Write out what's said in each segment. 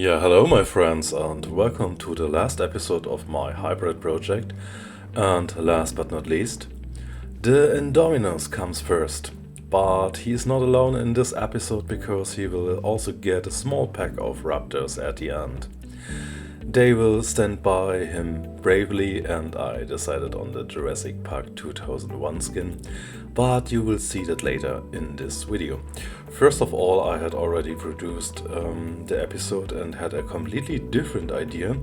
Yeah, hello my friends and welcome to the last episode of my hybrid project. And last but not least, the Indominus comes first. But he is not alone in this episode because he will also get a small pack of raptors at the end. They will stand by him bravely and I decided on the Jurassic Park 2001 skin, but you will see that later in this video. First of all, I had already produced the episode and had a completely different idea.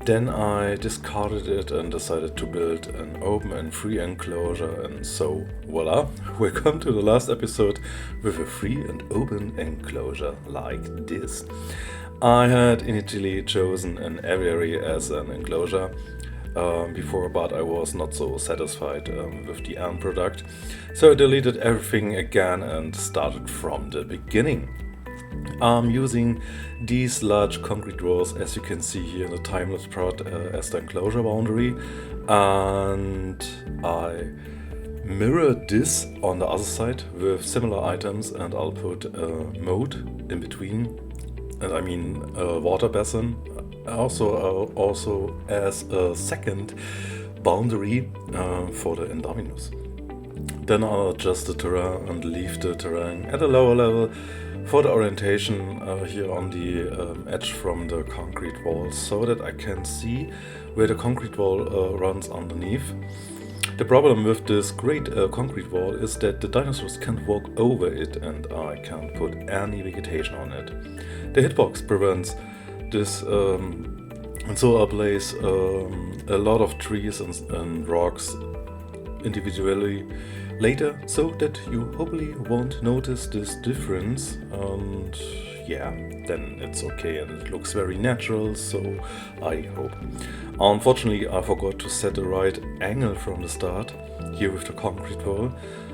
Then I discarded it and decided to build an open and free enclosure, and so voila, we come to the last episode with a free and open enclosure like this. I had initially chosen an aviary as an enclosure before, but I was not so satisfied with the end product, so I deleted everything again and started from the beginning. I'm using these large concrete walls, as you can see here in the time-lapse plot, as the enclosure boundary, and I mirrored this on the other side with similar items, and I'll put a moat in between, and I mean a water basin, also as a second boundary for the Indominus. Then I'll adjust the terrain and leave the terrain at a lower level for the orientation here on the edge from the concrete wall, so that I can see where the concrete wall runs underneath. The problem with this great concrete wall is that the dinosaurs can't walk over it and I can't put any vegetation on it. The hitbox prevents this, and so I place a lot of trees and rocks individually later, so that you hopefully won't notice this difference, and yeah, then it's okay and it looks very natural, so I hope. Unfortunately, I forgot to set the right angle from the start here with the concrete wall,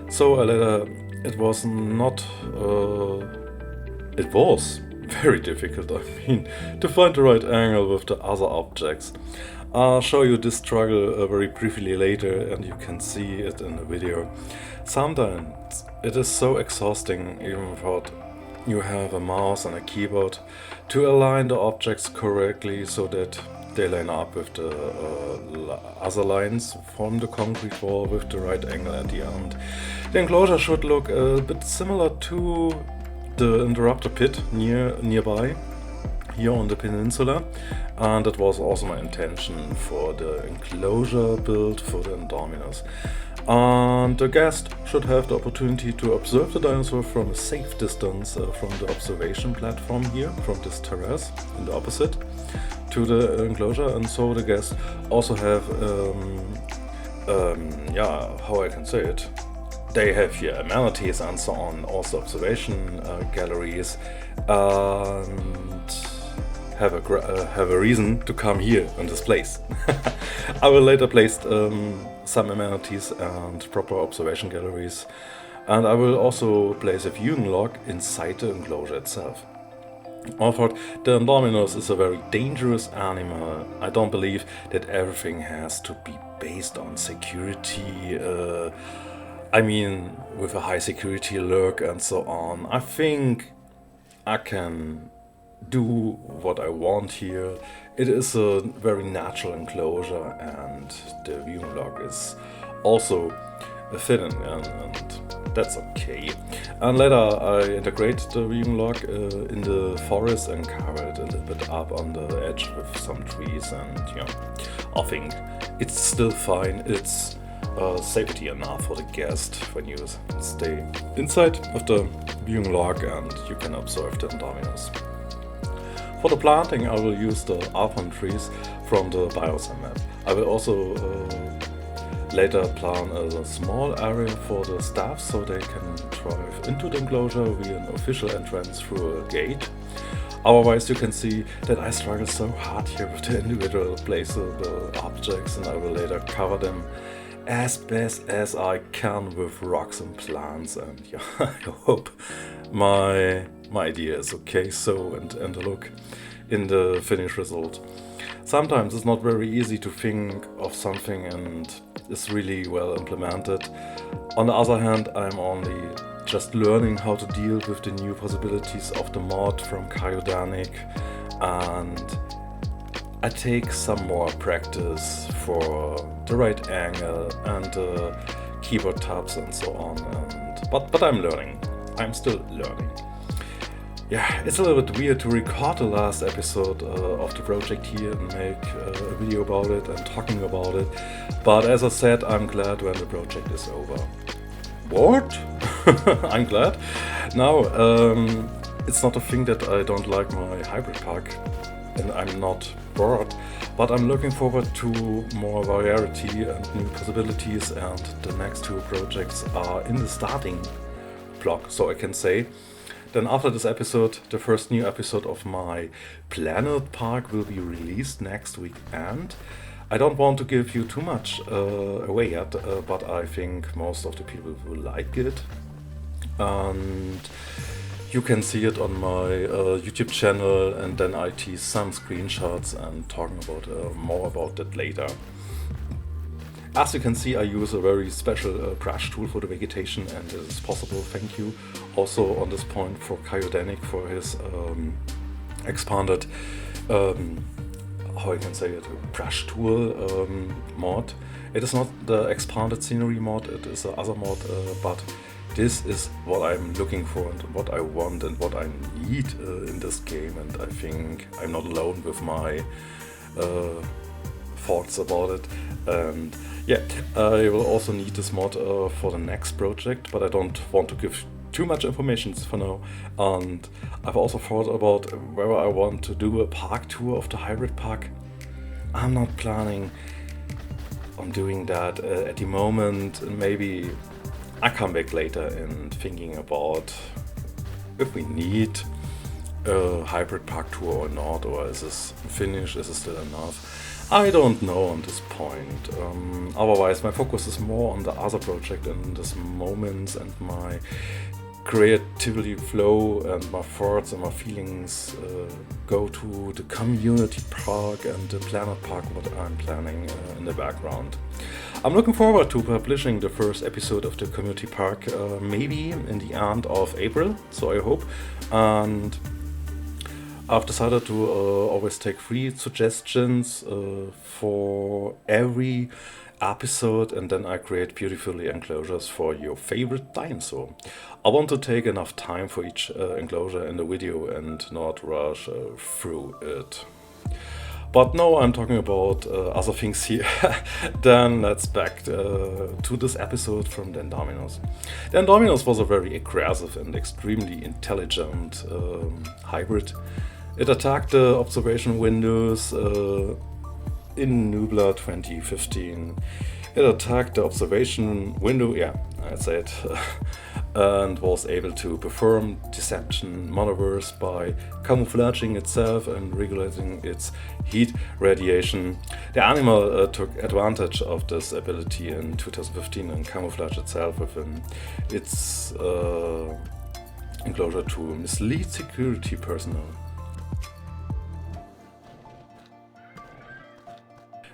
so it was not it was very difficult, to find the right angle with the other objects. I'll show you this struggle very briefly later and you can see it in the video. Sometimes it is so exhausting, even without you have a mouse and a keyboard, to align the objects correctly so that they line up with the other lines from the concrete wall with the right angle at the end. The enclosure should look a bit similar to the interrupter pit nearby here on the peninsula, and that was also my intention for the enclosure build for the Indominus. And the guest should have the opportunity to observe the dinosaur from a safe distance from the observation platform here, from this terrace in the opposite to the enclosure, and so the guests also have, how I can say it, they have here amenities and so on, also observation galleries, and have a reason to come here in this place. I will later place some amenities and proper observation galleries, and I will also place a viewing log inside the enclosure itself. Although the Indominus is a very dangerous animal, I don't believe that everything has to be based on security, with a high security lurk and so on. I think I can do what I want here. It is a very natural enclosure and the viewing log is also fitting and that's okay. And later I integrate the viewing log in the forest and cover it a little bit up on the edge with some trees, and I think it's still fine. It's safety enough for the guest when you stay inside of the viewing log and you can observe the Indominus. For the planting, I will use the alpine trees from the biosam map. I will also later plan a small area for the staff so they can drive into the enclosure via an official entrance through a gate. Otherwise, you can see that I struggle so hard here with the individual placeable objects, and I will later cover them as best as I can with rocks and plants, and I hope my idea is okay and the look in the finished result. Sometimes it's not very easy to think of something and it's really well implemented. On the other hand, I'm only just learning how to deal with the new possibilities of the mod from cryogenic and I take some more practice for the right angle and keyboard tabs and so on. But I'm learning. I'm still learning. Yeah, it's a little bit weird to record the last episode of the project here and make a video about it and talking about it. But as I said, I'm glad when the project is over. What? I'm glad. Now, it's not a thing that I don't like my hybrid park and I'm not bored, but I'm looking forward to more variety and new possibilities, and the next two projects are in the starting block, so I can say. Then after this episode, the first new episode of my Planet Park will be released next week, and I don't want to give you too much away yet, but I think most of the people will like it. And you can see it on my YouTube channel, and then I tease some screenshots and talking about more about that later. As you can see, I use a very special brush tool for the vegetation, and it is possible, thank you, also on this point for Kyodanic for his expanded, how I can say it, brush tool mod. It is not the expanded scenery mod, it is the other mod, but this is what I'm looking for and what I want and what I need in this game, and I think I'm not alone with my thoughts about it. And yeah, I will also need this mod for the next project, but I don't want to give too much information for now. And I've also thought about whether I want to do a park tour of the hybrid park. I'm not planning on doing that at the moment. Maybe I come back later and thinking about if we need a hybrid park tour or not, or is this finished, is it still enough? I don't know on this point. Otherwise, my focus is more on the other project and this moments and my creativity flow, and my thoughts and my feelings go to the community park and the planet park, what I'm planning in the background. I'm looking forward to publishing the first episode of the community park maybe in the end of April, so I hope. And I've decided to always take 3 suggestions for every episode, and then I create beautifully enclosures for your favorite dinosaur. I want to take enough time for each enclosure in the video and not rush through it. But now I'm talking about other things here. Then let's back to this episode from the Indominus. The Indominus was a very aggressive and extremely intelligent hybrid. It attacked the observation windows in Nubla 2015. It attacked the observation window, yeah, I said, and was able to perform deception maneuvers by camouflaging itself and regulating its heat radiation. The animal took advantage of this ability in 2015 and camouflaged itself within its enclosure to mislead security personnel.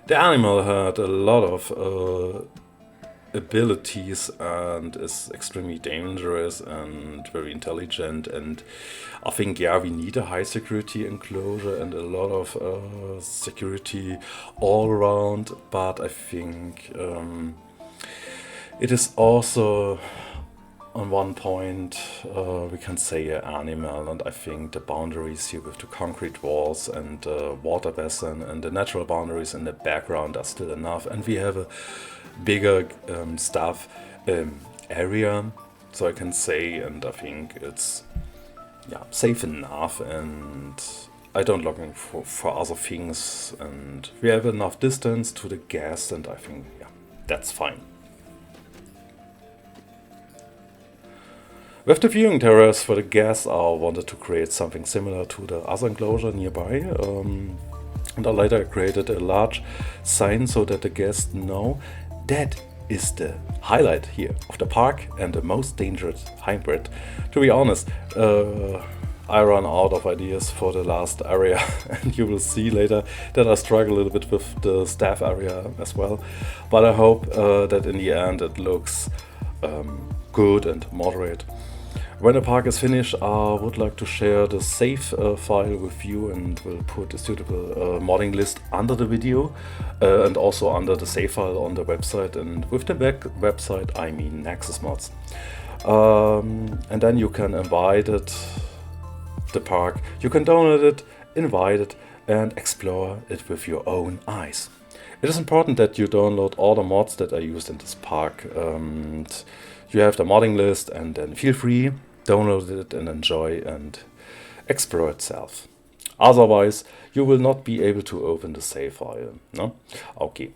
The animal had a lot of abilities and is extremely dangerous and very intelligent, and I think, yeah, we need a high security enclosure and a lot of security all around, but I think it is also on one point we can say an animal, and I think the boundaries here with the concrete walls and the water basin and the natural boundaries in the background are still enough, and we have a bigger staff area, so I can say, and I think it's safe enough, and I don't looking for other things, and we have enough distance to the guests, and I think that's fine. With the viewing terrace for the guests, I wanted to create something similar to the other enclosure nearby, and I later created a large sign so that the guests know that is the highlight here of the park and the most dangerous hybrid. To be honest, I ran out of ideas for the last area, and you will see later that I struggle a little bit with the staff area as well, but I hope that in the end it looks good and moderate. When the park is finished, I would like to share the save file with you and will put a suitable modding list under the video and also under the save file on the website. And with the website, I mean Nexusmods. And then you can invite the park, you can download it, invite it, and explore it with your own eyes. It is important that you download all the mods that are used in this park. You have the modding list, and then feel free, download it and enjoy and explore itself. Otherwise, you will not be able to open the save file. No? Okay.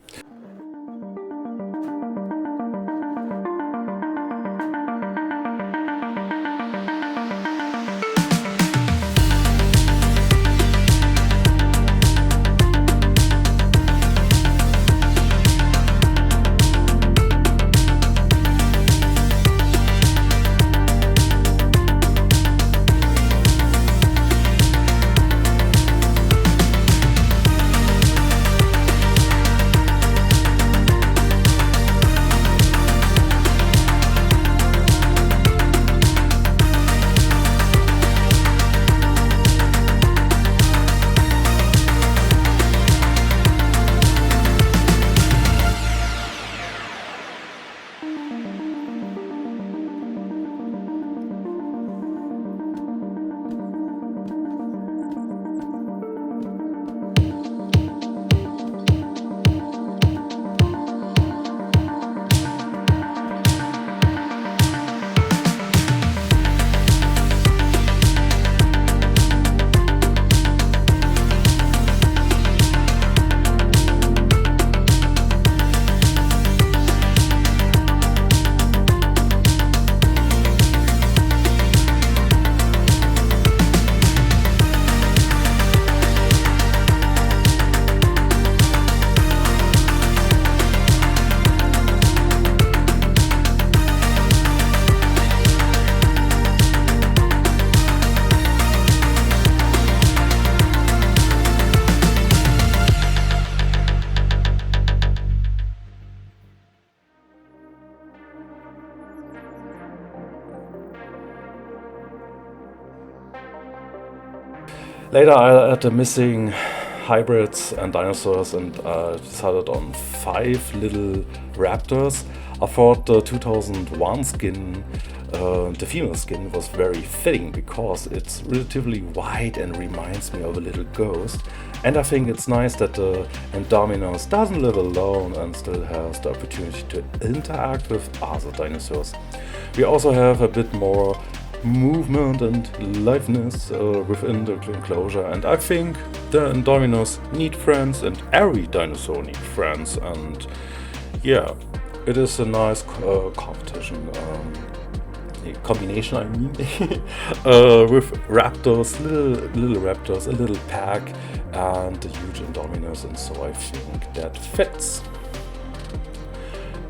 Later I had the missing hybrids and dinosaurs and decided on 5 little raptors. I thought the 2001 skin, the female skin, was very fitting because it's relatively white and reminds me of a little ghost. And I think it's nice that the Indominus doesn't live alone and still has the opportunity to interact with other dinosaurs. We also have a bit more movement and liveness within the enclosure, and I think the Indominus need friends and every dinosaur need friends, and yeah, it is a nice competition, combination I mean, with raptors, little raptors, a little pack and the huge Indominus, and so I think that fits.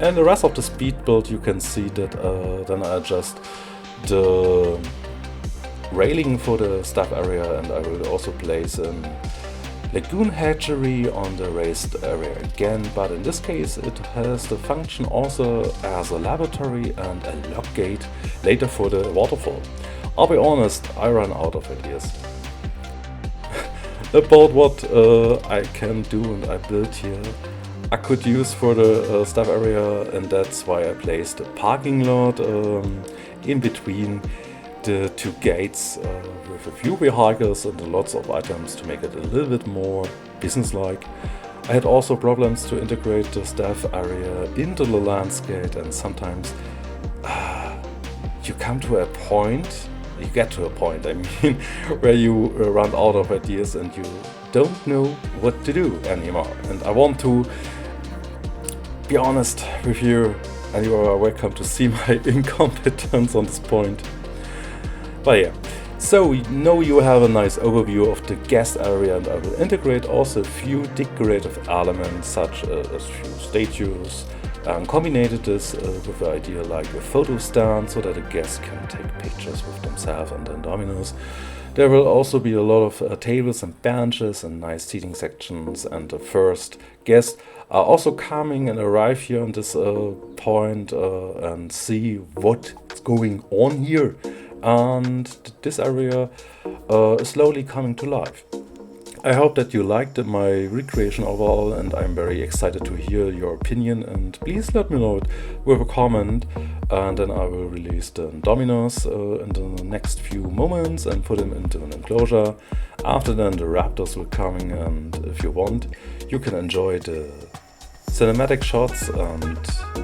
And the rest of the speed build, you can see that then I adjust the railing for the staff area, and I will also place a lagoon hatchery on the raised area again, but in this case it has the function also as a laboratory and a lock gate later for the waterfall. I'll be honest, I ran out of ideas about what I can do and I built here. I could use for the staff area, and that's why I placed a parking lot in between the 2 gates with a few vehicles and lots of items to make it a little bit more businesslike. I had also problems to integrate the staff area into the landscape, and sometimes you get to a point, I mean, where you run out of ideas and you don't know what to do anymore. And I want to be honest with you, and you are welcome to see my incompetence on this point. But yeah, so we know you have a nice overview of the guest area, and I will integrate also a few decorative elements such as a few statues, and combined this with the idea like a photo stand so that a guest can take pictures with themselves and then Indominus. There will also be a lot of tables and benches and nice seating sections, and the first guests are also coming and arrive here on this point and see what's going on here. and this area is slowly coming to life. I hope that you liked my recreation overall, and I'm very excited to hear your opinion, and please let me know it with a comment, and then I will release the Indominus in the next few moments and put him into an enclosure. After then the raptors will coming, and if you want you can enjoy the cinematic shots, and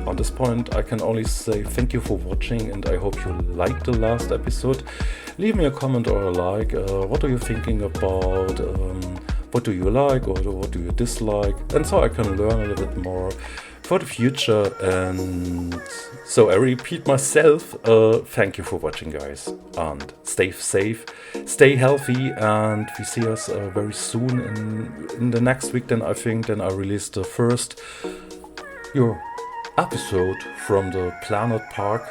on this point I can only say thank you for watching, and I hope you liked the last episode. Leave me a comment or a like. What are you thinking about? What do you like or what do you dislike? And so I can learn a little bit more for the future. And so I repeat myself, thank you for watching, guys, and stay safe, stay healthy, and we see us very soon in the next week. Then I think then I release the first episode from the Planet Park.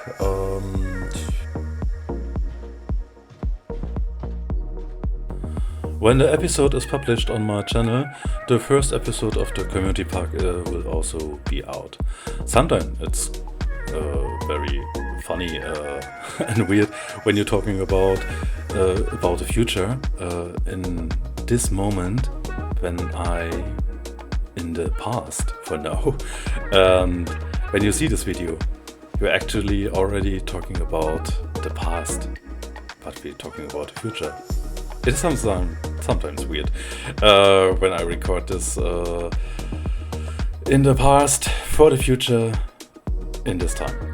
When the episode is published on my channel, the first episode of the community park will also be out. Sometimes it's very funny and weird when you're talking about the future. In this moment, when I in the past for now, and when you see this video, you're actually already talking about the past, but we're talking about the future. It is sometimes weird when I record this in the past for the future in this time.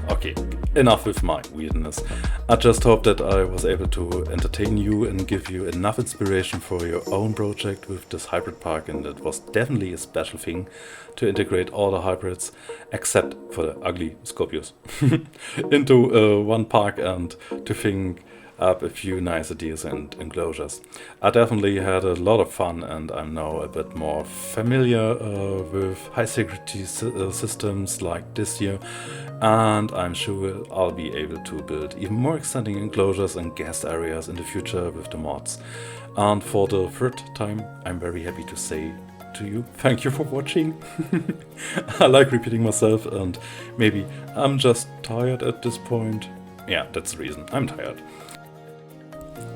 Okay, enough with my weirdness. I just hope that I was able to entertain you and give you enough inspiration for your own project with this hybrid park, and it was definitely a special thing to integrate all the hybrids except for the ugly Scorpios into one park and to think up a few nice ideas and enclosures. I definitely had a lot of fun, and I'm now a bit more familiar with high security systems like this year, and I'm sure I'll be able to build even more exciting enclosures and guest areas in the future with the mods. And for the third time, I'm very happy to say to you, thank you for watching. I like repeating myself, and maybe I'm just tired at this point. Yeah, that's the reason, I'm tired.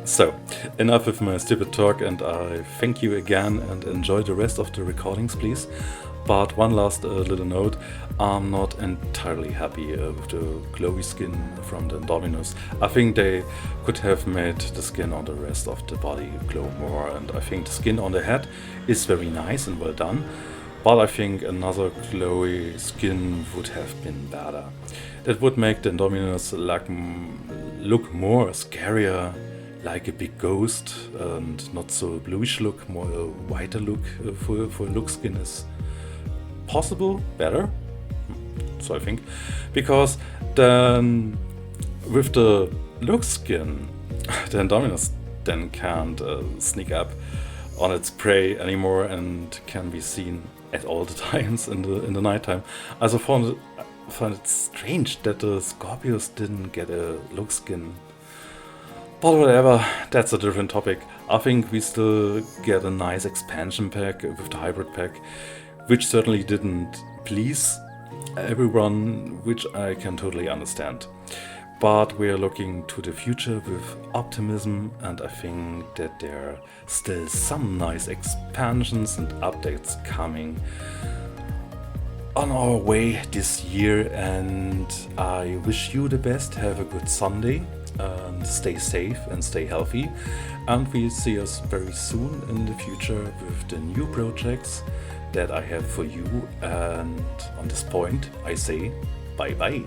So, enough with my stupid talk, and I thank you again and enjoy the rest of the recordings, please. But one last little note, I'm not entirely happy with the glowy skin from the Indominus. I think they could have made the skin on the rest of the body glow more, and I think the skin on the head is very nice and well done, but I think another glowy skin would have been better. That would make the Indominus look more scarier, like a big ghost, and not so bluish look, more a whiter look for look skin is possible, better, so I think, because then with the look skin, the Indominus then can't sneak up on its prey anymore and can be seen at all the times in the nighttime. I found it strange that the Scorpios didn't get a look skin. But whatever, that's a different topic. I think we still get a nice expansion pack with the hybrid pack, which certainly didn't please everyone, which I can totally understand. But we're looking to the future with optimism, and I think that there are still some nice expansions and updates coming on our way this year, and I wish you the best. Have a good Sunday. Stay safe and stay healthy, and we'll see us very soon in the future with the new projects that I have for you. And on this point I say bye bye.